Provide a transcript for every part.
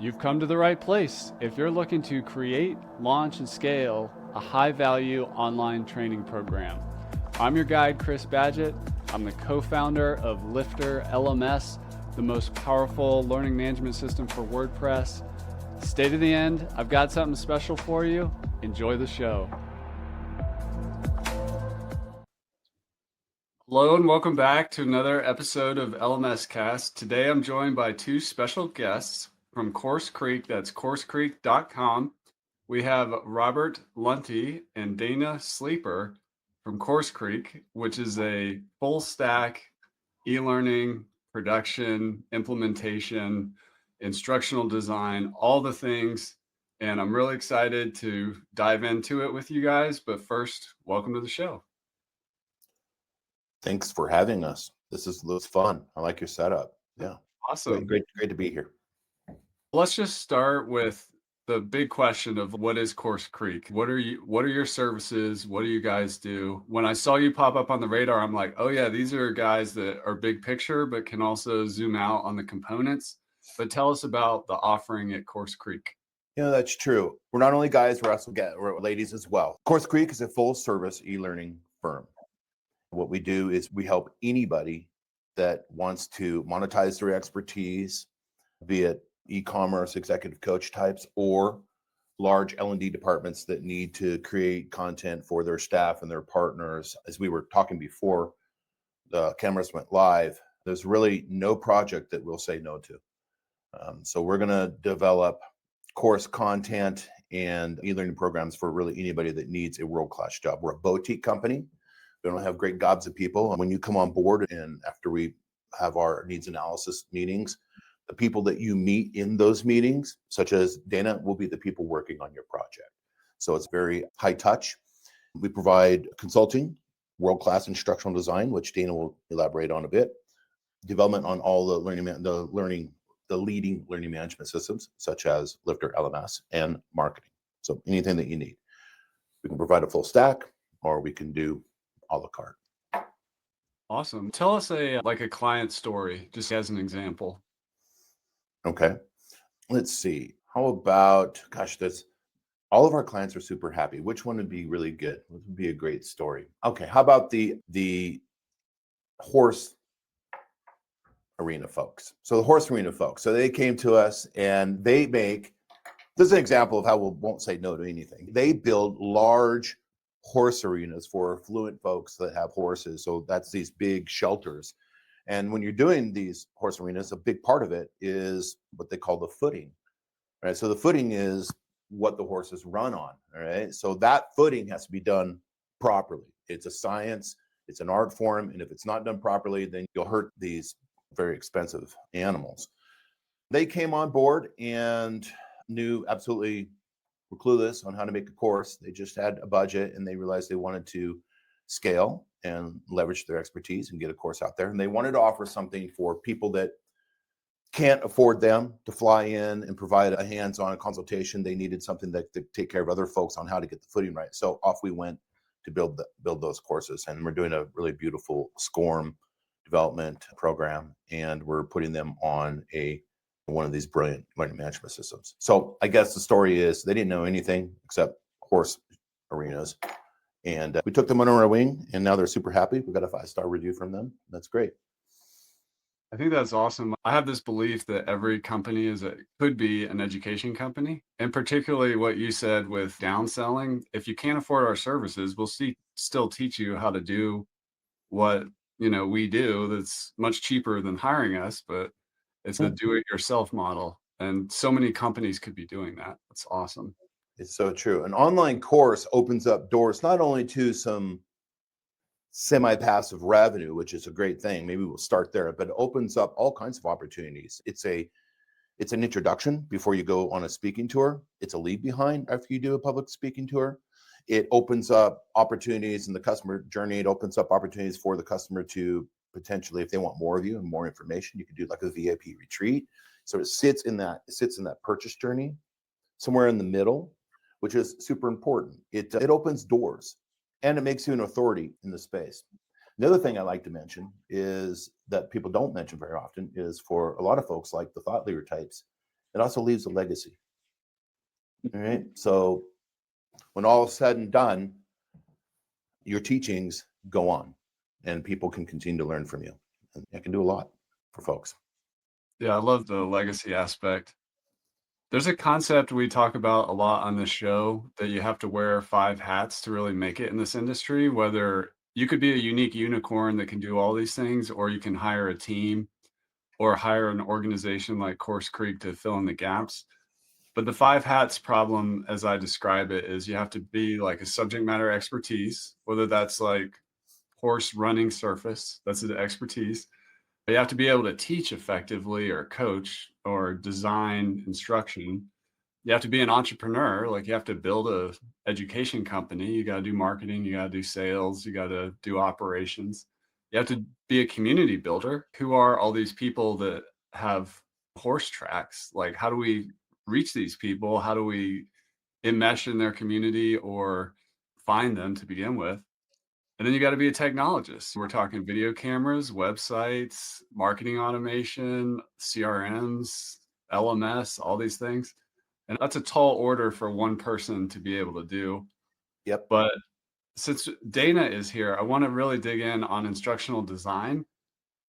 You've come to the right place if you're looking to create, launch, and scale a high-value online training program. I'm your guide, Chris Badgett. I'm the co-founder of LifterLMS, the most powerful learning management system for WordPress. Stay to the end. I've got something special for you. Enjoy the show. Hello and welcome back to another episode of LMS Cast. Today I'm joined by two special guests from CourseCREEK. That's CourseCREEK.com. We have Robert Lunte and Dana Sleeper from CourseCREEK, which is a full stack e-learning, production, implementation, instructional design, all the things. And I'm really excited to dive into it with you guys. But first, welcome to the show. Thanks for having us. This looks fun. I like your setup. Yeah. Awesome. Great to be here. Let's just start with the big question of what is CourseCREEK? What are your services? What do you guys do? When I saw you pop up on the radar, I'm like, oh yeah, these are guys that are big picture, but can also zoom out on the components. But tell us about the offering at CourseCREEK. You know, that's true. We're not only guys, we're ladies as well. CourseCREEK is a full service e-learning firm. What we do is we help anybody that wants to monetize their expertise, be it e-commerce, executive coach types, or large L&D departments that need to create content for their staff and their partners. As we were talking before the cameras went live, there's really no project that we'll say no to. So we're going to develop course content and e-learning programs for really anybody that needs a world-class job. We're a boutique company. We don't have great gobs of people. And when you come on board and after we have our needs analysis meetings, the people that you meet in those meetings, such as Dana, will be the people working on your project. So it's very high touch. We provide consulting, world-class instructional design, which Dana will elaborate on a bit, development on all the leading learning management systems, such as LifterLMS, and marketing. So anything that you need. We can provide a full stack, or we can do a la carte. Awesome. Tell us a client story, just as an example. Okay. Let's see. How about, all of our clients are super happy. Which one would be really good? What would be a great story? Okay. How about the horse arena folks? So the horse arena folks. So they came to us and this is an example of how we won't say no to anything. They build large horse arenas for affluent folks that have horses. So that's these big shelters. And when you're doing these horse arenas, a big part of it is what they call the footing, right? So the footing is what the horses run on, all right? So that footing has to be done properly. It's a science, it's an art form, and if it's not done properly, then you'll hurt these very expensive animals. They came on board and knew absolutely were clueless on how to make a course. They just had a budget and they realized they wanted to scale and leverage their expertise and get a course out there. And they wanted to offer something for people that can't afford them to fly in and provide a hands-on consultation. They needed something that could take care of other folks on how to get the footing right. So off we went to build those courses. And we're doing a really beautiful SCORM development program, and we're putting them on one of these brilliant learning management systems. So I guess the story is they didn't know anything except horse arenas. And we took them under our wing, and now they're super happy. We got a 5-star review from them. That's great. I think that's awesome. I have this belief that every company could be an education company, and particularly what you said with downselling. If you can't afford our services, we'll still teach you how to do what we do. That's much cheaper than hiring us, but it's a do-it-yourself model, and so many companies could be doing that. That's awesome. It's so true. An online course opens up doors not only to some semi-passive revenue, which is a great thing. Maybe we'll start there, but it opens up all kinds of opportunities. It's an introduction before you go on a speaking tour. It's a leave behind after you do a public speaking tour. It opens up opportunities in the customer journey. It opens up opportunities for the customer to potentially, if they want more of you and more information, you can do like a VIP retreat. So it sits in that purchase journey somewhere in the middle, which is super important. It opens doors and it makes you an authority in the space. The other thing I like to mention is that people don't mention very often is for a lot of folks like the thought leader types, It also leaves a legacy. All right. So when all is said and done, your teachings go on and people can continue to learn from you. And it can do a lot for folks. Yeah, I love the legacy aspect. There's a concept we talk about a lot on this show that you have to wear 5 hats to really make it in this industry, whether you could be a unique unicorn that can do all these things, or you can hire a team or hire an organization like CourseCREEK to fill in the gaps. But the 5 hats problem, as I describe it, is you have to be like a subject matter expertise, whether that's like horse running surface, that's the expertise. You have to be able to teach effectively or coach or design instruction. You have to be an entrepreneur, like you have to build a education company. You got to do marketing, you got to do sales, you got to do operations. You have to be a community builder. Who are all these people that have horse tracks? Like, how do we reach these people? How do we enmesh in their community or find them to begin with? And then you got to be a technologist. We're talking video cameras, websites, marketing automation, CRMs, LMS, all these things. And that's a tall order for one person to be able to do. Yep. But since Dana is here, I want to really dig in on instructional design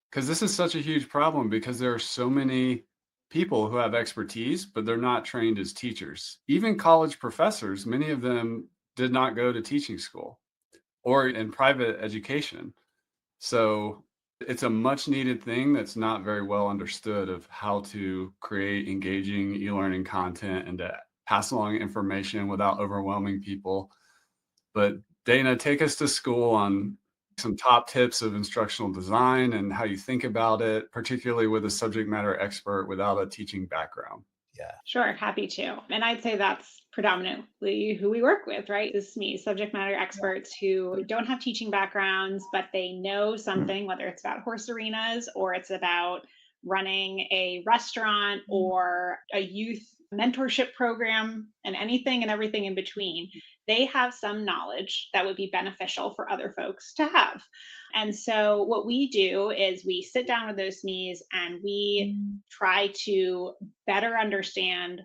because this is such a huge problem because there are so many people who have expertise, but they're not trained as teachers. Even college professors, many of them did not go to teaching school or in private education. So it's a much needed thing that's not very well understood of how to create engaging e-learning content and to pass along information without overwhelming people. But Dana, take us to school on some top tips of instructional design and how you think about it, particularly with a subject matter expert without a teaching background. Yeah. Sure, happy to. And I'd say that's predominantly who we work with, right? Is me, subject matter experts who don't have teaching backgrounds, but they know something, whether it's about horse arenas or it's about running a restaurant or a youth mentorship program and anything and everything in between. They have some knowledge that would be beneficial for other folks to have. And so what we do is we sit down with those SMEs and we try to better understand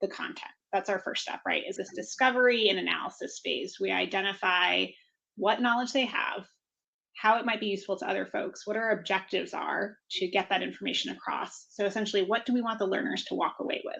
the content. That's our first step, right? Is this discovery and analysis phase. We identify what knowledge they have, how it might be useful to other folks, what our objectives are to get that information across. So essentially, what do we want the learners to walk away with?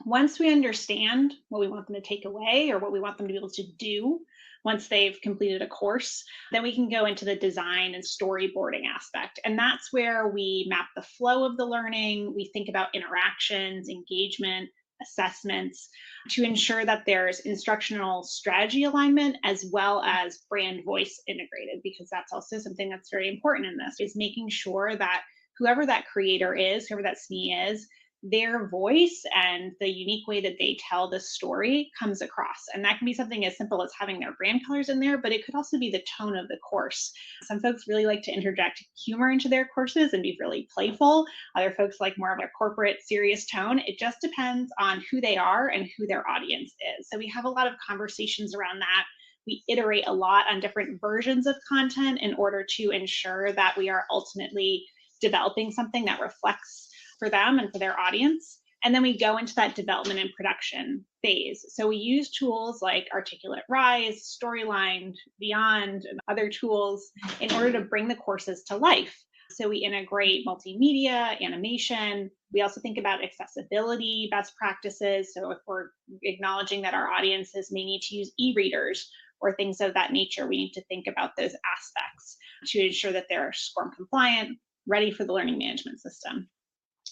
Once we understand what we want them to take away or what we want them to be able to do once they've completed a course, then we can go into the design and storyboarding aspect. And that's where we map the flow of the learning. We think about interactions, engagement, assessments to ensure that there's instructional strategy alignment as well as brand voice integrated, because that's also something that's very important in this, is making sure that whoever that creator is, whoever that SME is, their voice and the unique way that they tell the story comes across. And that can be something as simple as having their brand colors in there, but it could also be the tone of the course. Some folks really like to interject humor into their courses and be really playful. Other folks like more of a corporate, serious tone. It just depends on who they are and who their audience is. So we have a lot of conversations around that. We iterate a lot on different versions of content in order to ensure that we are ultimately developing something that reflects for them and for their audience. And then we go into that development and production phase. So we use tools like Articulate Rise, Storyline, Beyond, and other tools in order to bring the courses to life. So we integrate multimedia, animation. We also think about accessibility best practices. So if we're acknowledging that our audiences may need to use e-readers or things of that nature, we need to think about those aspects to ensure that they're SCORM compliant, ready for the learning management system.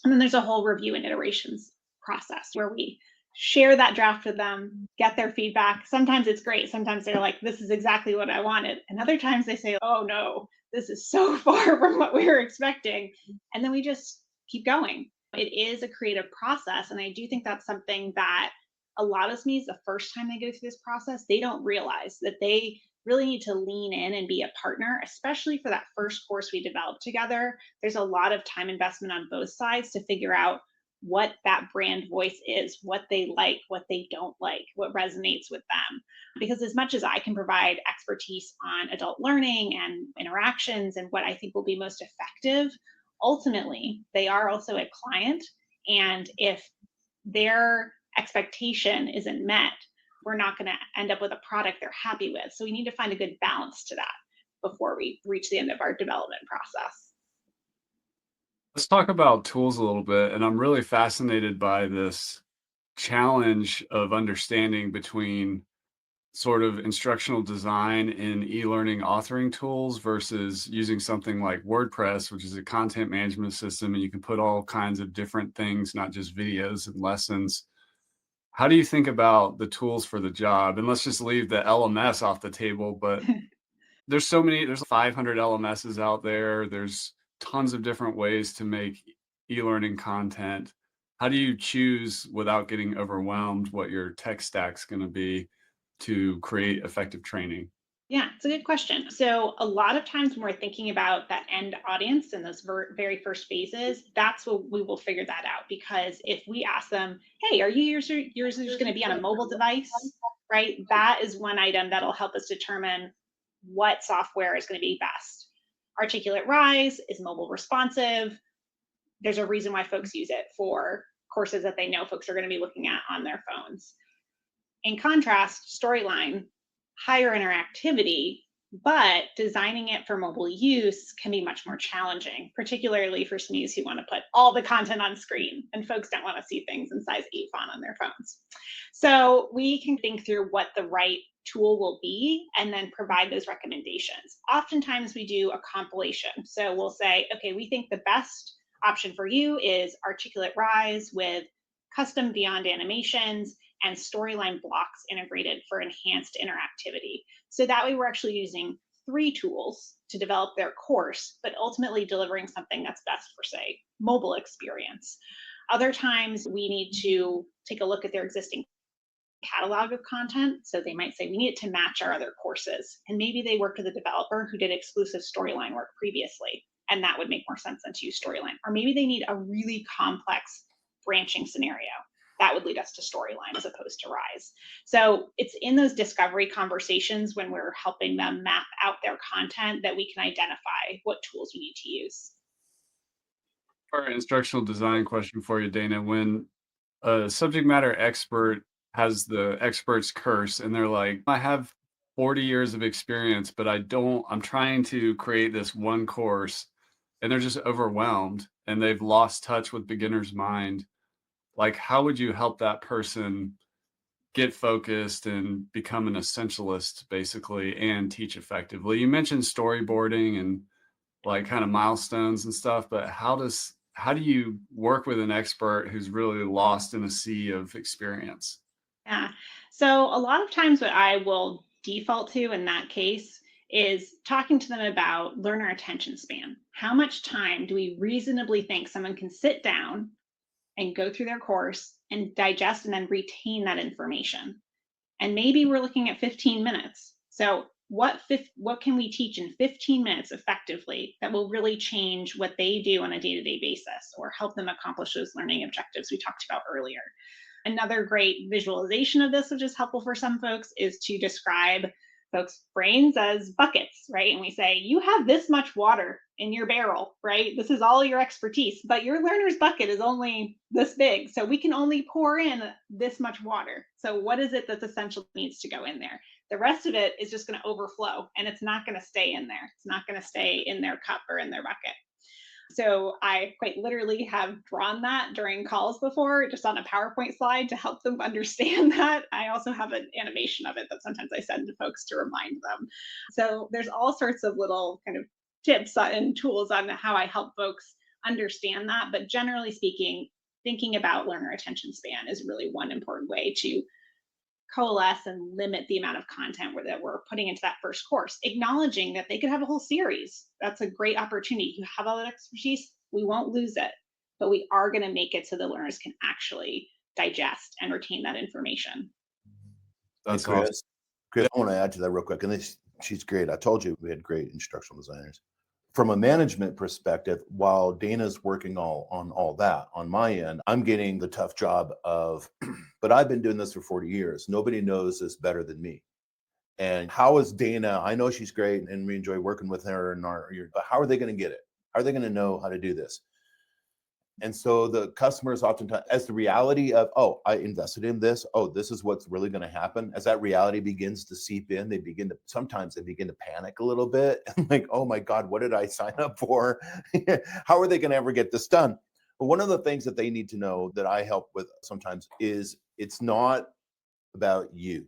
And then there's a whole review and iterations process where we share that draft with them, get their feedback. Sometimes it's great. Sometimes they're like, this is exactly what I wanted. And other times they say, oh no, this is so far from what we were expecting. And then we just keep going. It is a creative process. And I do think that's something that a lot of SMEs, the first time they go through this process, they don't realize that they really need to lean in and be a partner, especially for that first course we developed together. There's a lot of time investment on both sides to figure out what that brand voice is, what they like, what they don't like, what resonates with them. Because as much as I can provide expertise on adult learning and interactions and what I think will be most effective, ultimately, they are also a client And if their expectation isn't met, we're not going to end up with a product they're happy with. So we need to find a good balance to that before we reach the end of our development process. Let's talk about tools a little bit. And I'm really fascinated by this challenge of understanding between sort of instructional design in e-learning authoring tools versus using something like WordPress, which is a content management system, and you can put all kinds of different things, not just videos and lessons. How do you think about the tools for the job? And let's just leave the LMS off the table, but there's 500 LMSs out there. There's tons of different ways to make e-learning content. How do you choose without getting overwhelmed what your tech stack's going to be to create effective training? Yeah, it's a good question. So, a lot of times when we're thinking about that end audience and those very first phases, that's what we will figure that out. Because if we ask them, hey, are yours going to be on a mobile device? Right? That is one item that'll help us determine what software is going to be best. Articulate Rise is mobile responsive. There's a reason why folks use it for courses that they know folks are going to be looking at on their phones. In contrast, Storyline, higher interactivity, but designing it for mobile use can be much more challenging, particularly for SMEs who want to put all the content on screen and folks don't want to see things in size 8 font on their phones. So we can think through what the right tool will be and then provide those recommendations. Oftentimes we do a compilation. So we'll say, okay, we think the best option for you is Articulate Rise with custom Beyond animations and Storyline blocks integrated for enhanced interactivity. So that way we're actually using 3 tools to develop their course, but ultimately delivering something that's best for, say, mobile experience. Other times we need to take a look at their existing catalog of content. So they might say, we need it to match our other courses. And maybe they worked with a developer who did exclusive Storyline work previously, and that would make more sense than to use Storyline. Or maybe they need a really complex branching scenario. That would lead us to Storyline as opposed to Rise. So it's in those discovery conversations when we're helping them map out their content that we can identify what tools we need to use. For an instructional design question for you, Dana, when a subject matter expert has the expert's curse and they're like, I have 40 years of experience, but I'm trying to create this one course, and they're just overwhelmed and they've lost touch with beginner's mind. Like, how would you help that person get focused and become an essentialist basically and teach effectively? You mentioned storyboarding and like kind of milestones and stuff, but how do you work with an expert who's really lost in a sea of experience? Yeah. So a lot of times what I will default to in that case is talking to them about learner attention span. How much time do we reasonably think someone can sit down and go through their course and digest and then retain that information? And maybe we're looking at 15 minutes. So what can we teach in 15 minutes effectively that will really change what they do on a day-to-day basis or help them accomplish those learning objectives we talked about earlier? Another great visualization of this, which is helpful for some folks, is to describe folks' brains as buckets, right? And we say, you have this much water in your barrel, right? This is all your expertise, but your learner's bucket is only this big. So we can only pour in this much water. So what is it that's essential needs to go in there? The rest of it is just going to overflow and it's not going to stay in there. It's not going to stay in their cup or in their bucket. So I quite literally have drawn that during calls before, just on a PowerPoint slide to help them understand that. I also have an animation of it that sometimes I send to folks to remind them. So there's all sorts of little kind of tips and tools on how I help folks understand that. But generally speaking, thinking about learner attention span is really one important way to coalesce and limit the amount of content that we're putting into that first course, acknowledging that they could have a whole series. That's a great opportunity. You have all that expertise, we won't lose it, but we are going to make it so the learners can actually digest and retain that information. That's Chris, awesome. Chris, I want to add to that real quick. And she's great. I told you we had great instructional designers. From a management perspective, while Dana's working on all that, on my end, I'm getting the tough job of, but I've been doing this for 40 years. Nobody knows this better than me. And how is Dana? I know she's great and we enjoy working with her but how are they going to get it? How are they going to know how to do this? And so the customers oftentimes, as the reality of, oh, I invested in this, oh, this is what's really going to happen. As that reality begins to seep in, sometimes they begin to panic a little bit. Like, oh my God, what did I sign up for? How are they going to ever get this done? But one of the things that they need to know that I help with sometimes is it's not about you.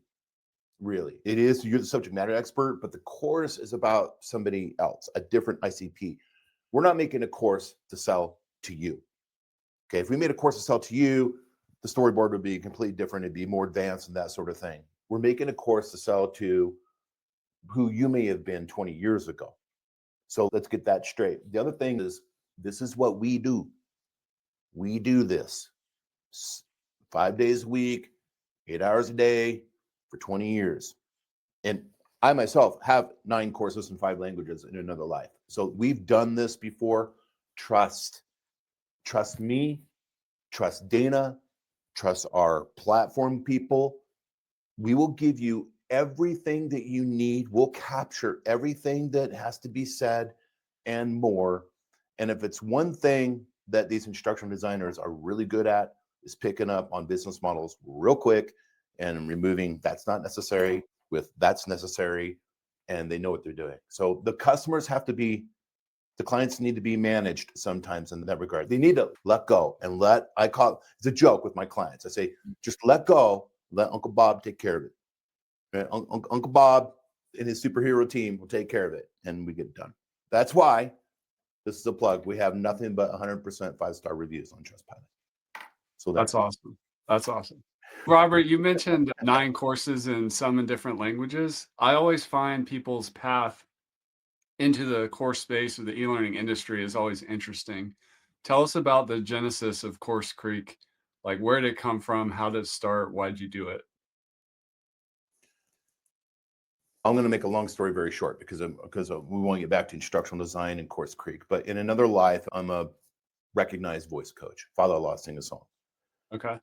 Really, it is. You're the subject matter expert, but the course is about somebody else, a different ICP. We're not making a course to sell to you. Okay, if we made a course to sell to you, the storyboard would be completely different. It'd be more advanced and that sort of thing. We're making a course to sell to who you may have been 20 years ago. So let's get that straight. The other thing is, this is what we do. We do this 5 days a week, 8 hours a day for 20 years. And I myself have 9 courses in 5 languages in another life. So we've done this before. Trust me, trust Dana, trust our platform people. We will give you everything that you need. We'll capture everything that has to be said and more. And if it's one thing that these instructional designers are really good at, is picking up on business models real quick and removing that's not necessary with that's necessary, and they know what they're doing. So the customers have to be, the clients need to be managed sometimes in that regard. They need to let go and it's a joke with my clients. I say, just let go, let Uncle Bob take care of it. Right? Uncle Bob and his superhero team will take care of it, and we get it done. That's why, this is a plug, we have nothing but 100% 5-star reviews on Trustpilot. So That's awesome. That's awesome. Robert, you mentioned 9 courses and some in different languages. I always find people's path into the course space or the e-learning industry is always interesting. Tell us about the genesis of CourseCREEK. Like, where did it come from? How did it start? Why did you do it? I'm going to make a long story very short because we want to get back to instructional design and CourseCREEK. But in another life, I'm a recognized voice coach. Father-in-law sing a song. Okay.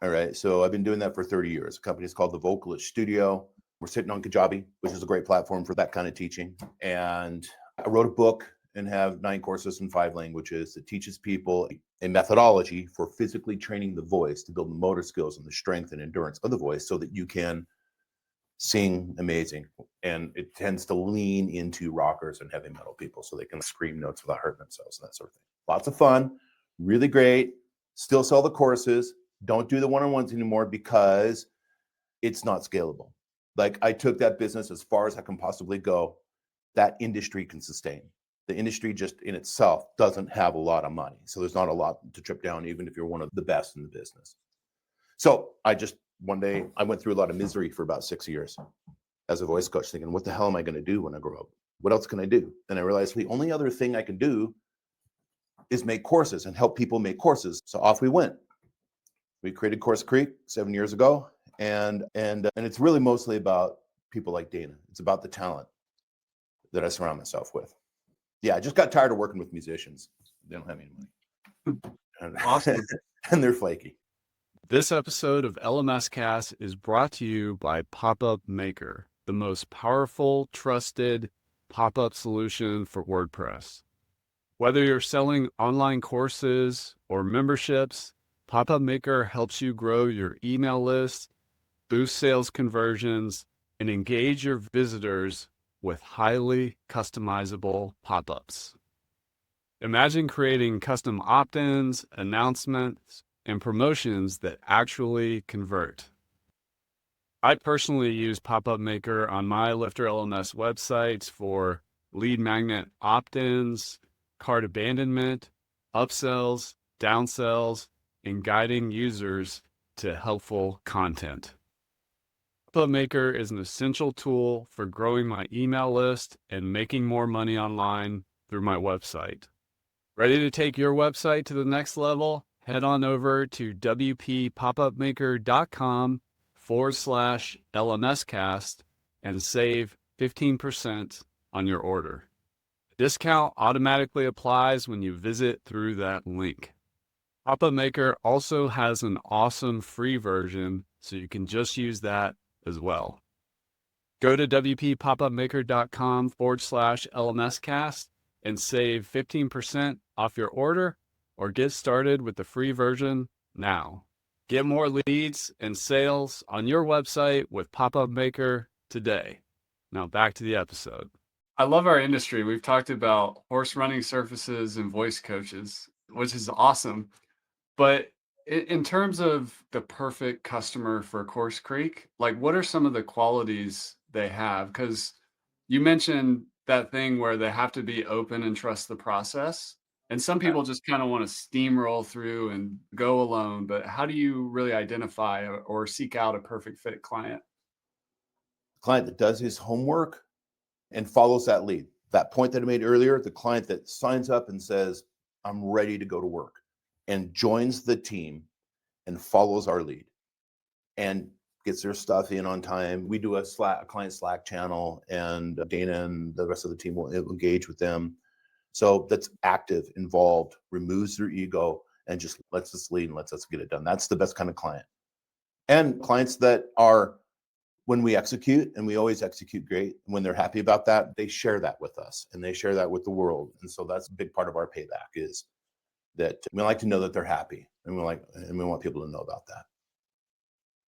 All right. So I've been doing that for 30 years. The company is called The Vocalist Studio. We're sitting on Kajabi, which is a great platform for that kind of teaching. And I wrote a book and have 9 courses in 5 languages that teaches people a methodology for physically training the voice to build the motor skills and the strength and endurance of the voice so that you can sing amazing. And it tends to lean into rockers and heavy metal people so they can scream notes without hurting themselves and that sort of thing. Lots of fun, really great. Still sell the courses. Don't do the one-on-ones anymore because it's not scalable. Like, I took that business as far as I can possibly go. That industry can sustain. The industry just in itself doesn't have a lot of money. So there's not a lot to trip down, even if you're one of the best in the business. So one day I went through a lot of misery for about 6 years as a voice coach, thinking, what the hell am I going to do when I grow up? What else can I do? And I realized the only other thing I can do is make courses and help people make courses. So off we went. We created CourseCREEK 7 years ago. And it's really mostly about people like Dana. It's about the talent that I surround myself with. Yeah, I just got tired of working with musicians. They don't have any money. Awesome. And they're flaky. This episode of LMS Cast is brought to you by Pop-Up Maker, the most powerful, trusted pop-up solution for WordPress. Whether you're selling online courses or memberships, Pop-Up Maker helps you grow your email list, boost sales conversions, and engage your visitors with highly customizable pop-ups. Imagine creating custom opt-ins, announcements, and promotions that actually convert. I personally use Pop-Up Maker on my LifterLMS websites for lead magnet opt-ins, cart abandonment, upsells, downsells, and guiding users to helpful content. Pop-Up Maker is an essential tool for growing my email list and making more money online through my website. Ready to take your website to the next level? Head on over to wppopupmaker.com/LMScast and save 15% on your order. Discount automatically applies when you visit through that link. Pop-Up Maker also has an awesome free version, so you can just use that as well. Go to wppopupmaker.com/LMScast and save 15% off your order or get started with the free version now. Get more leads and sales on your website with Pop-Up Maker today. Now back to the episode. I love our industry. We've talked about horse running surfaces and voice coaches, which is awesome. But in terms of the perfect customer for CourseCREEK, like what are some of the qualities they have? Because you mentioned that thing where they have to be open and trust the process. And some people just kind of want to steamroll through and go alone. But how do you really identify or seek out a perfect fit client? Client that does his homework and follows that lead. That point that I made earlier, the client that signs up and says, I'm ready to go to work, and joins the team and follows our lead and gets their stuff in on time. We do a client Slack channel, and Dana and the rest of the team will engage with them. So that's active, involved, removes their ego, and just lets us lead and lets us get it done. That's the best kind of client. And clients that are, when we execute, and we always execute great, when they're happy about that, they share that with us and they share that with the world. And so that's a big part of our payback, is that we like to know that they're happy, and we want people to know about that.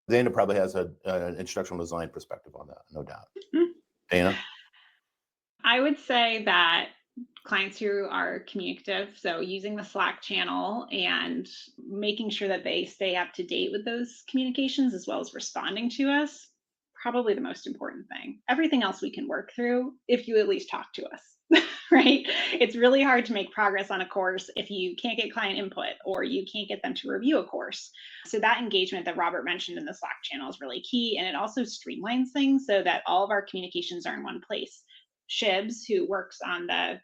Dana probably has an instructional design perspective on that, no doubt. Dana? I would say that clients who are communicative, so using the Slack channel and making sure that they stay up to date with those communications as well as responding to us, probably the most important thing. Everything else we can work through if you at least talk to us, right? It's really hard to make progress on a course if you can't get client input or you can't get them to review a course. So that engagement that Robert mentioned in the Slack channel is really key. And it also streamlines things so that all of our communications are in one place. Shibs, who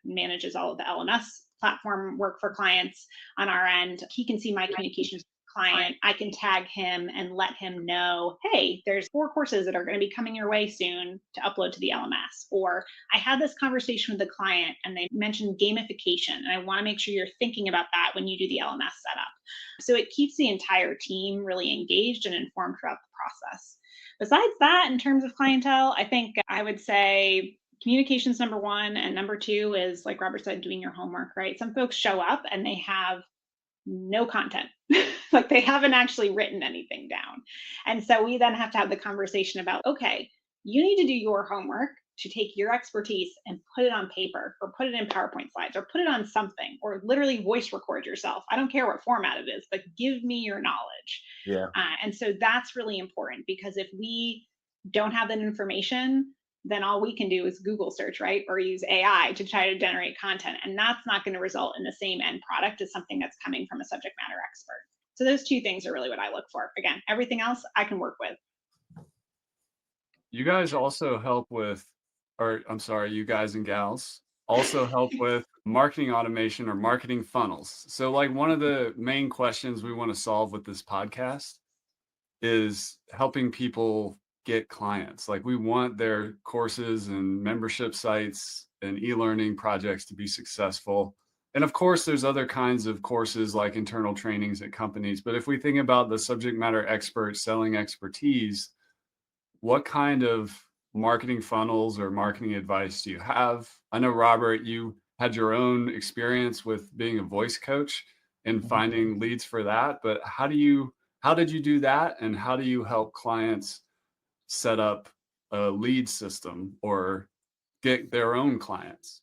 manages all of the LMS platform work for clients on our end, he can see my communications with the client. I can tag him and let him know, hey, there's 4 courses that are going to be coming your way soon to upload to the LMS. Or I had this conversation with the client and they mentioned gamification, and I want to make sure you're thinking about that when you do the LMS setup. So it keeps the entire team really engaged and informed throughout the process. Besides that, in terms of clientele, I think I would say communication's number 1, and number 2 is, like Robert said, doing your homework, right? Some folks show up and they have no content. Like they haven't actually written anything down. And so we then have to have the conversation about, okay, you need to do your homework to take your expertise and put it on paper, or put it in PowerPoint slides, or put it on something, or literally voice record yourself. I don't care what format it is, but give me your knowledge. Yeah. And so that's really important, because if we don't have that information, then all we can do is Google search, right? Or use AI to try to generate content. And that's not going to result in the same end product as something that's coming from a subject matter expert. So those 2 things are really what I look for. Again, everything else I can work with. You guys also help with, or I'm sorry, you guys and gals also help with marketing automation or marketing funnels. So like one of the main questions we want to solve with this podcast is helping people get clients. Like we want their courses and membership sites and e-learning projects to be successful. And of course, there's other kinds of courses like internal trainings at companies. But if we think about the subject matter expert selling expertise, what kind of marketing funnels or marketing advice do you have? I know, Robert, you had your own experience with being a voice coach and finding leads for that, but how did you do that? And how do you help clients set up a lead system or get their own clients?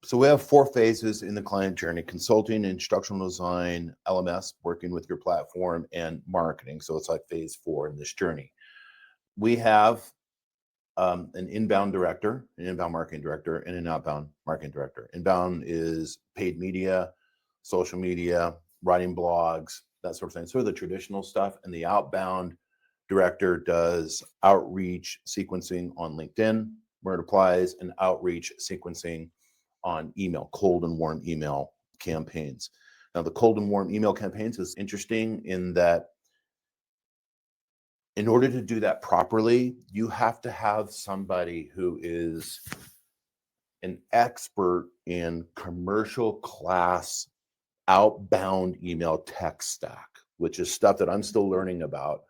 So we have 4 phases in the client journey: consulting, instructional design, LMS, working with your platform, and marketing. So it's like phase 4 in this journey. We have an inbound director, an inbound marketing director, and an outbound marketing director. Inbound is paid media, social media, writing blogs, that sort of thing. Sort of the traditional stuff. And the outbound director does outreach sequencing on LinkedIn, where it applies, and outreach sequencing on email, cold and warm email campaigns. Now, the cold and warm email campaigns is interesting in that in order to do that properly, you have to have somebody who is an expert in commercial class outbound email tech stack, which is stuff that I'm still learning about.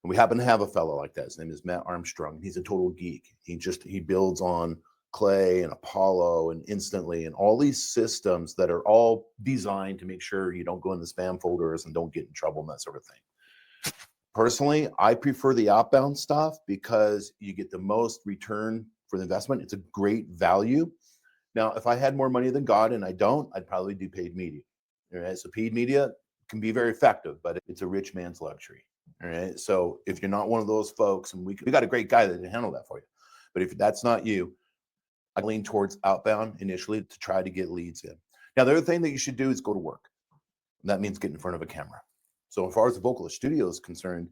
And we happen to have a fellow like that. His name is Matt Armstrong. He's a total geek. He builds on Clay and Apollo and Instantly and all these systems that are all designed to make sure you don't go in the spam folders and don't get in trouble and that sort of thing. Personally, I prefer the outbound stuff because you get the most return for the investment. It's a great value. Now, if I had more money than God, and I don't, I'd probably do paid media. All right? So paid media can be very effective, but it's a rich man's luxury. All right. So if you're not one of those folks, and we got a great guy that can handle that for you, but if that's not you, I lean towards outbound initially to try to get leads in. Now, the other thing that you should do is go to work. And that means get in front of a camera. So as far as the Vocalist Studio is concerned,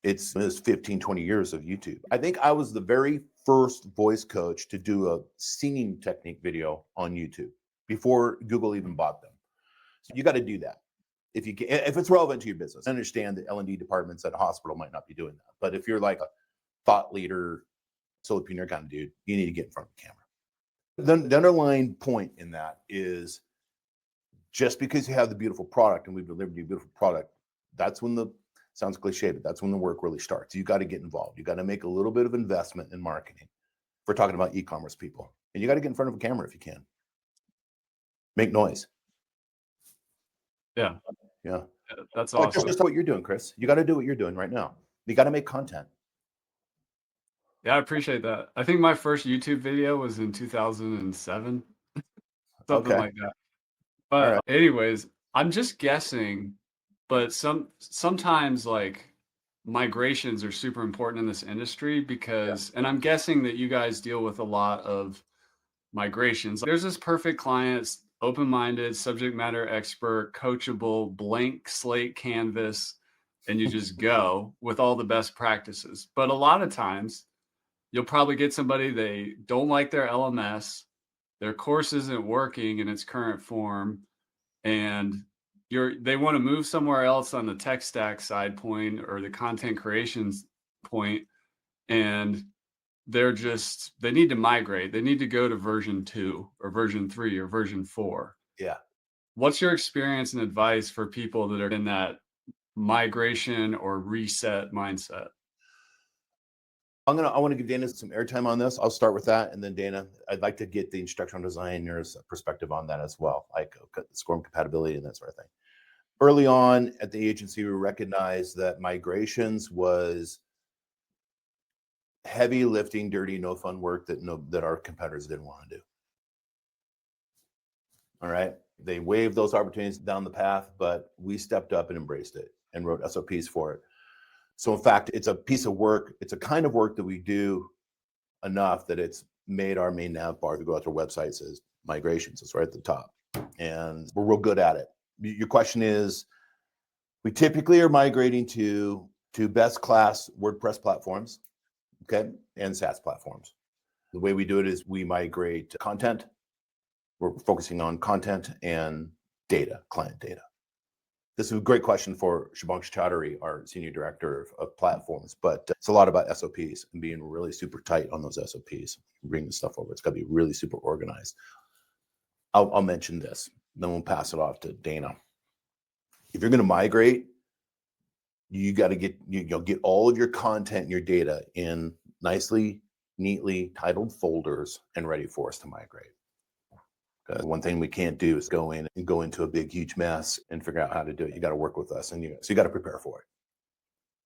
it's 15, 20 years of YouTube. I think I was the very first voice coach to do a singing technique video on YouTube before Google even bought them. So you got to do that. If it's relevant to your business. I understand that L&D departments at a hospital might not be doing that. But if you're like a thought leader, solopreneur kind of dude, you need to get in front of the camera. The underlying point in that is just because you have the beautiful product and we've delivered you a beautiful product, that's when sounds cliche, but that's when the work really starts. You got to get involved. You got to make a little bit of investment in marketing. If we're talking about e-commerce people, and you got to get in front of a camera if you can. Make noise. Yeah. Yeah. That's awesome. Just what you're doing, Chris. You got to do what you're doing right now. You got to make content. Yeah, I appreciate that. I think my first YouTube video was in 2007, something like that. But anyways, I'm just guessing, but sometimes like migrations are super important in this industry because, and I'm guessing that you guys deal with a lot of migrations. There's this perfect client, open-minded, subject matter expert, coachable, blank slate canvas, and you just go with all the best practices. But a lot of times you'll probably get somebody, they don't like their LMS, their course isn't working in its current form, and they want to move somewhere else on the tech stack side point or the content creations point, and they need to migrate. They need to go to version 2 or version 3 or version 4. Yeah. What's your experience and advice for people that are in that migration or reset mindset? I want to give Dana some airtime on this. I'll start with that. And then Dana, I'd like to get the instructional designer's perspective on that as well, like SCORM compatibility and that sort of thing. Early on at the agency, we recognized that migrations was heavy lifting, dirty, no fun work that our competitors didn't want to do. All right. They waved those opportunities down the path, but we stepped up and embraced it and wrote SOPs for it. So in fact, it's a piece of work. It's a kind of work that we do enough that it's made our main nav bar. If you go out to our website, says migrations. It's right at the top. And we're real good at it. Your question is, we typically are migrating to best class WordPress platforms, okay, and SaaS platforms. The way we do it is we migrate content. We're focusing on content and data, client data. This is a great question for Shubhanksh Chaudhary, our Senior Director of Platforms, but it's a lot about SOPs and being really super tight on those SOPs, bringing the stuff over. It's got to be really super organized. I'll mention this, then we'll pass it off to Dana. If you're going to migrate, you got to get all of your content and your data in nicely, neatly titled folders and ready for us to migrate. Because one thing we can't do is go in and go into a big, huge mess and figure out how to do it. You got to work with us, and so you got to prepare for it.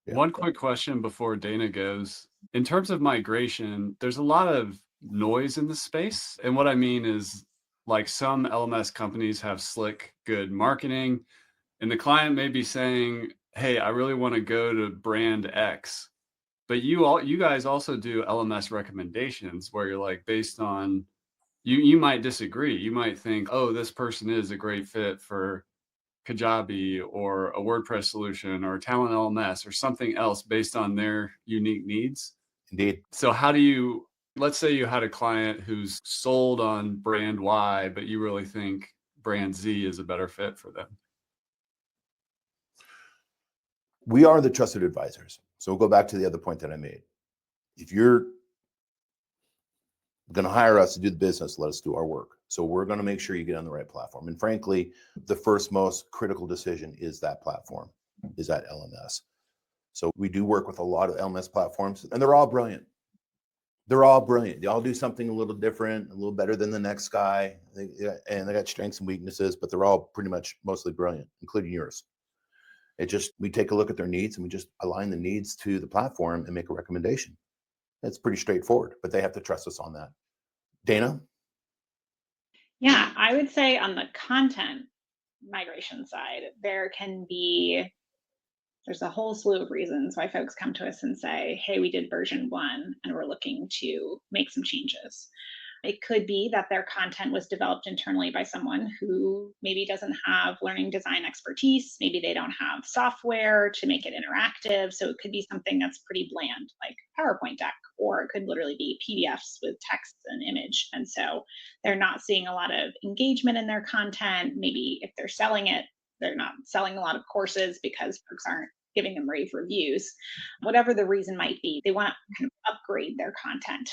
Yeah. One quick question before Dana goes. In terms of migration, there's a lot of noise in the space. And what I mean is, like, some LMS companies have slick, good marketing, and the client may be saying, hey, I really want to go to brand X. But you guys also do LMS recommendations where you're like, based on, you might disagree. You might think, oh, this person is a great fit for Kajabi or a WordPress solution or Talent LMS or something else based on their unique needs. Indeed. So let's say you had a client who's sold on brand Y, but you really think brand Z is a better fit for them. We are the trusted advisors. So we'll go back to the other point that I made. If you're going to hire us to do the business, let us do our work. So we're going to make sure you get on the right platform. And frankly, the first most critical decision is that platform, is that LMS. So we do work with a lot of LMS platforms, and they're all brilliant. They're all brilliant. They all do something a little different, a little better than the next guy. And they got strengths and weaknesses, but they're all pretty much mostly brilliant, including yours. It just, we take a look at their needs and we just align the needs to the platform and make a recommendation. It's pretty straightforward, but they have to trust us on that. Dana? Yeah, I would say on the content migration side, there's a whole slew of reasons why folks come to us and say, hey, we did version 1 and we're looking to make some changes. It could be that their content was developed internally by someone who maybe doesn't have learning design expertise. Maybe they don't have software to make it interactive. So it could be something that's pretty bland, like PowerPoint deck, or it could literally be PDFs with text and image. And so they're not seeing a lot of engagement in their content. Maybe if they're selling it, they're not selling a lot of courses because folks aren't giving them rave reviews. Whatever the reason might be, they want to kind of upgrade their content.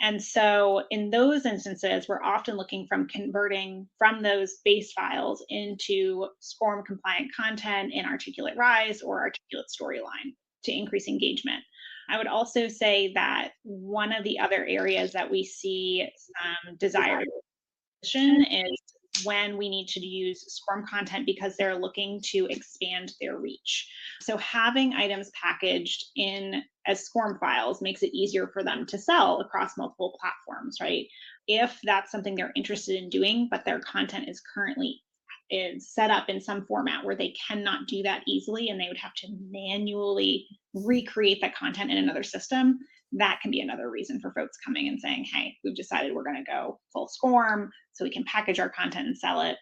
And so in those instances, we're often looking from converting from those base files into SCORM compliant content in Articulate Rise or Articulate Storyline to increase engagement. I would also say that one of the other areas that we see some desired is when we need to use SCORM content because they're looking to expand their reach. So having items packaged in as SCORM files makes it easier for them to sell across multiple platforms, right? If that's something they're interested in doing, but their content is set up in some format where they cannot do that easily and they would have to manually recreate that content in another system, that can be another reason for folks coming and saying, hey, we've decided we're going to go full SCORM so we can package our content and sell it.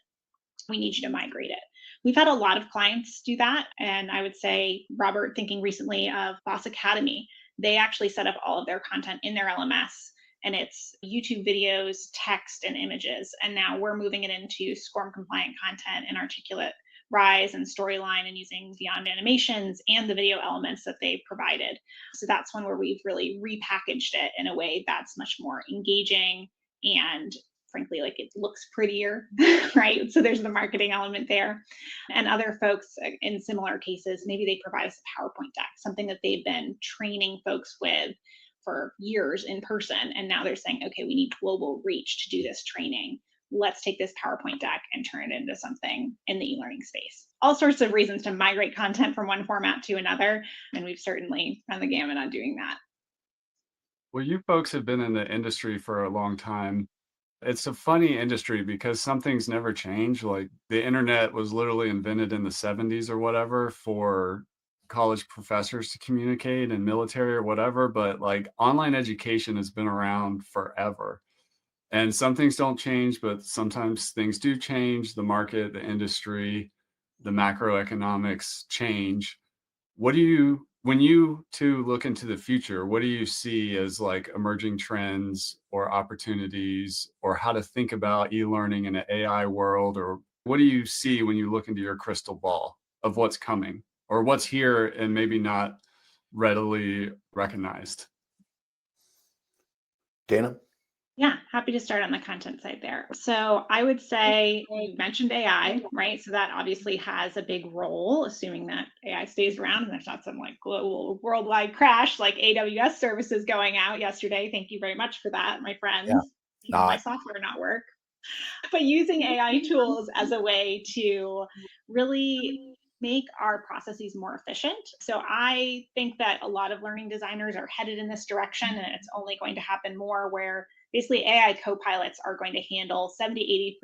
We need you to migrate it. We've had a lot of clients do that. And I would say, Robert, thinking recently of Boss Academy, they actually set up all of their content in their LMS, and it's YouTube videos, text, and images. And now we're moving it into SCORM compliant content in Articulate Rise and Storyline and using Beyond Animations and the video elements that they provided. So that's one where we've really repackaged it in a way that's much more engaging and frankly, like it looks prettier, right? So there's the marketing element there. And other folks in similar cases, maybe they provide us a PowerPoint deck, something that they've been training folks with for years in person. And now they're saying, okay, we need global reach to do this training. Let's take this PowerPoint deck and turn it into something in the e-learning space. All sorts of reasons to migrate content from one format to another. And we've certainly run the gamut on doing that. Well, you folks have been in the industry for a long time. It's a funny industry because some things never change. Like the internet was literally invented in the 70s or whatever for college professors to communicate and military or whatever. But like online education has been around forever. And some things don't change, but sometimes things do change. The market, the industry, the macroeconomics change. What do you, when you two look into the future, what do you see as like emerging trends or opportunities or how to think about e-learning in an AI world? Or what do you see when you look into your crystal ball of what's coming or what's here and maybe not readily recognized? Dana? Yeah, happy to start on the content side there. So I would say you mentioned AI, right? So that obviously has a big role, assuming that AI stays around and there's not some like global worldwide crash like AWS services going out yesterday. Thank you very much for that, my friends. Yeah. My software not work. But using AI tools as a way to really make our processes more efficient. So I think that a lot of learning designers are headed in this direction, and it's only going to happen more where basically AI co-pilots are going to handle 70-80%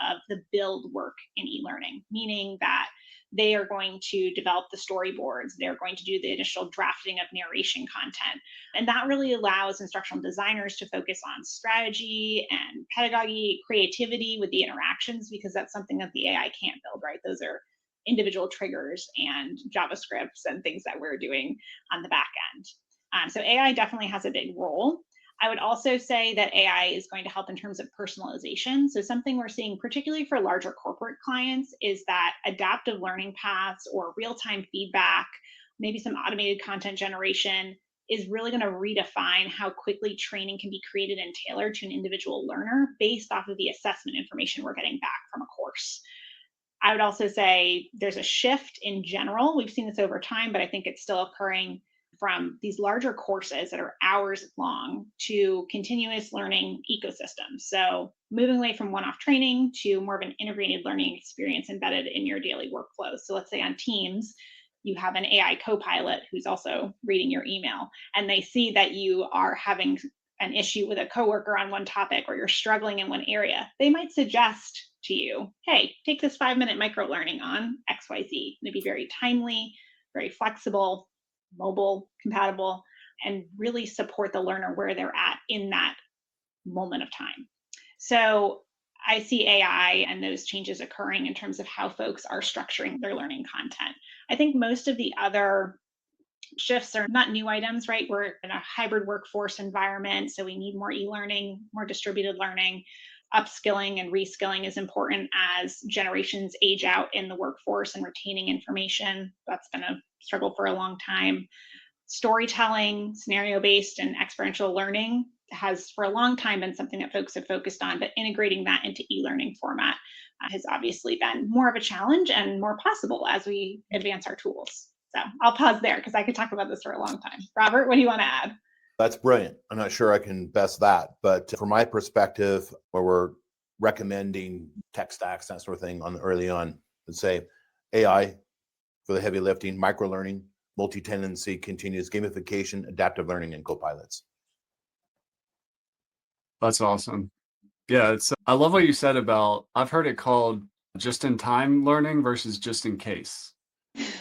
of the build work in e-learning, meaning that they are going to develop the storyboards, they're going to do the initial drafting of narration content. And that really allows instructional designers to focus on strategy and pedagogy, creativity with the interactions, because that's something that the AI can't build, right? Those are individual triggers and JavaScripts and things that we're doing on the back end. So AI definitely has a big role. I would also say that AI is going to help in terms of personalization. So something we're seeing, particularly for larger corporate clients, is that adaptive learning paths or real-time feedback, maybe some automated content generation, is really going to redefine how quickly training can be created and tailored to an individual learner based off of the assessment information we're getting back from a course. I would also say there's a shift in general. We've seen this over time, but I think it's still occurring from these larger courses that are hours long to continuous learning ecosystems. So moving away from one-off training to more of an integrated learning experience embedded in your daily workflows. So let's say on Teams, you have an AI co-pilot who's also reading your email, and they see that you are having an issue with a coworker on one topic, or you're struggling in one area. They might suggest to you, hey, take this 5-minute micro learning on XYZ. It'd be very timely, very flexible, mobile compatible, and really support the learner where they're at in that moment of time. So I see AI and those changes occurring in terms of how folks are structuring their learning content. I think most of the other shifts are not new items, right? We're in a hybrid workforce environment, so we need more e-learning, more distributed learning. Upskilling and reskilling is important as generations age out in the workforce and retaining information. That's been a struggle for a long time. Storytelling, scenario-based, and experiential learning has for a long time been something that folks have focused on, but integrating that into e-learning format has obviously been more of a challenge and more possible as we advance our tools. So I'll pause there because I could talk about this for a long time. Robert, what do you want to add? That's brilliant. I'm not sure I can best that, but from my perspective, where we're recommending tech stacks, that sort of thing early on, let's say AI for the heavy lifting, micro learning, multi-tenancy, continuous gamification, adaptive learning, and co-pilots. That's awesome. Yeah, I love what you said about, I've heard it called just-in-time learning versus just in case.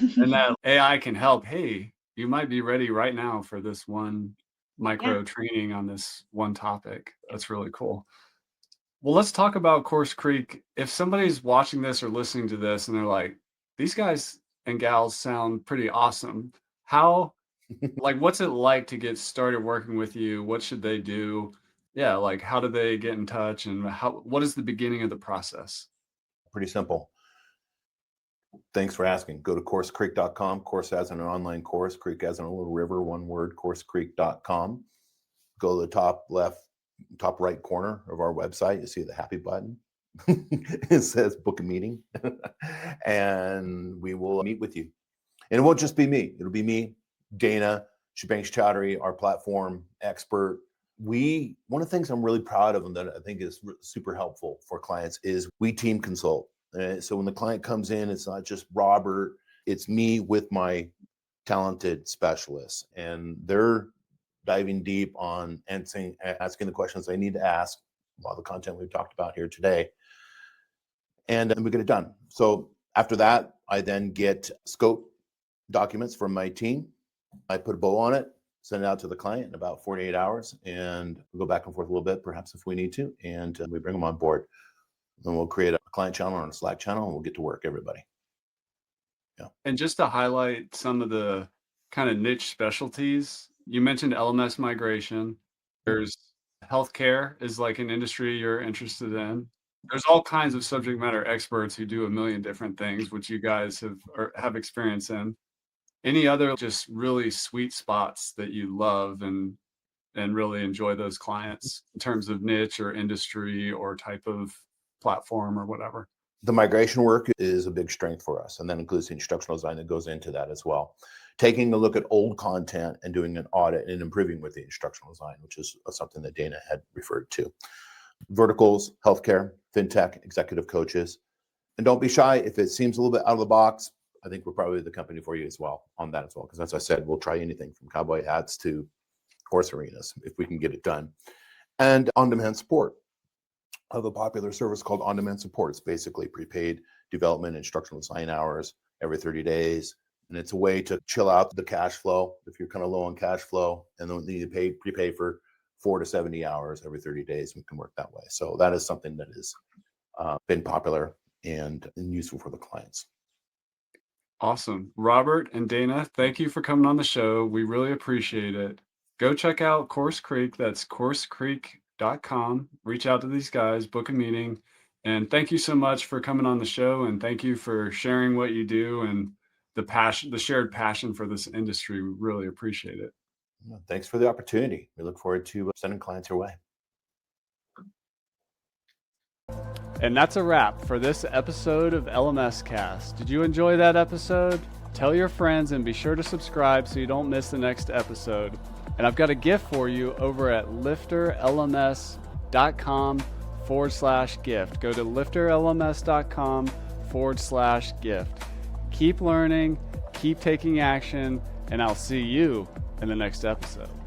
And that AI can help, hey, you might be ready right now for this one micro training on this one topic. That's really cool. Well, let's talk about CourseCREEK. If somebody's watching this or listening to this and they're like, these guys and gals sound pretty awesome. How, what's it like to get started working with you? What should they do? Yeah, how do they get in touch, and what is the beginning of the process? Pretty simple. Thanks for asking. Go to CourseCREEK.com. Course as an online course, Creek as in a little river, one word, CourseCREEK.com. Go to the top right corner of our website. You see the happy button. It says book a meeting, and we will meet with you. And it won't just be me. It'll be me, Dana, Shabanks Chowdhury, our platform expert. One of the things I'm really proud of and that I think is super helpful for clients is we team consult. So when the client comes in, it's not just Robert, it's me with my talented specialists, and they're diving deep on asking the questions they need to ask, a lot of the content we've talked about here today, and we get it done. So after that, I then get scope documents from my team. I put a bow on it, send it out to the client in about 48 hours, and we go back and forth a little bit, perhaps if we need to, and we bring them on board. Then we'll create a client channel or a Slack channel, and we'll get to work, everybody. Yeah. And just to highlight some of the kind of niche specialties, you mentioned LMS migration. There's healthcare is like an industry you're interested in. There's all kinds of subject matter experts who do a million different things, which you guys have experience in. Any other just really sweet spots that you love and really enjoy those clients in terms of niche or industry or type of platform or whatever? The migration work is a big strength for us, and that includes the instructional design that goes into that as well. Taking a look at old content and doing an audit and improving with the instructional design, which is something that Dana had referred to. Verticals, healthcare, fintech, executive coaches. And don't be shy if it seems a little bit out of the box. I think we're probably the company for you as well on that as well. Because as I said, we'll try anything from cowboy hats to horse arenas if we can get it done. And on-demand support. I have a popular service called on-demand support. It's basically prepaid development, instructional design hours every 30 days. And it's a way to chill out the cash flow if you're kind of low on cash flow and don't need to prepay for 4 to 70 hours every 30 days. We can work that way. So that is something that has been popular and useful for the clients. Awesome. Robert and Dana, thank you for coming on the show. We really appreciate it. Go check out CourseCREEK. That's CourseCREEK.com. Reach out to these guys, book a meeting. And thank you so much for coming on the show. And thank you for sharing what you do and the shared passion for this industry. We really appreciate it. Thanks for the opportunity. We look forward to sending clients your way. And that's a wrap for this episode of LMS Cast. Did you enjoy that episode? Tell your friends and be sure to subscribe so you don't miss the next episode. And I've got a gift for you over at LifterLMS.com/gift. Go to LifterLMS.com/gift. Keep learning, keep taking action, and I'll see you in the next episode.